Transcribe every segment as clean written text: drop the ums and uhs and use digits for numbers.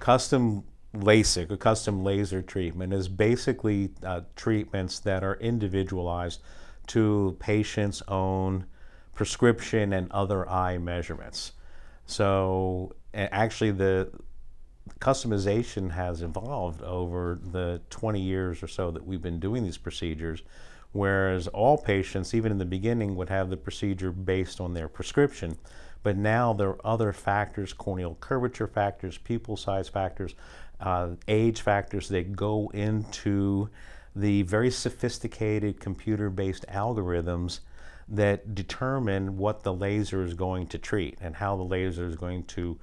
Custom Lasik, or custom laser treatment, is basically treatments that are individualized to patient's own prescription and other eye measurements. So actually the customization has evolved over the 20 years or so that we've been doing these procedures, whereas all patients, even in the beginning, would have the procedure based on their prescription. But now there are other factors, corneal curvature factors, pupil size factors, age factors that go into the very sophisticated computer-based algorithms that determine what the laser is going to treat and how the laser is going to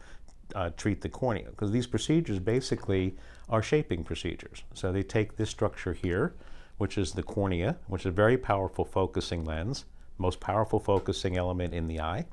treat the cornea. Because these procedures basically are shaping procedures. So they take this structure here, which is the cornea, which is a very powerful focusing lens, most powerful focusing element in the eye,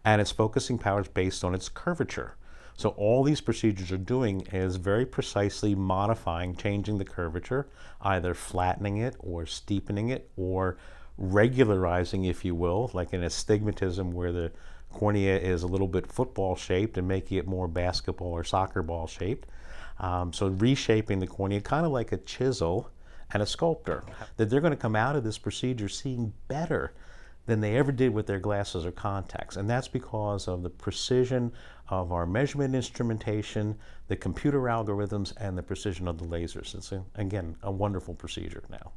and its focusing power is based on its curvature. So all these procedures are doing is very precisely modifying, changing the curvature, either flattening it or steepening it or regularizing, if you will, like an astigmatism where the cornea is a little bit football shaped and making it more basketball or soccer ball shaped. So reshaping the cornea, kind of like a chisel and a sculptor, that they're going to come out of this procedure seeing better than they ever did with their glasses or contacts. And that's because of the precision of our measurement instrumentation, the computer algorithms, and the precision of the lasers. It's, again, a wonderful procedure now.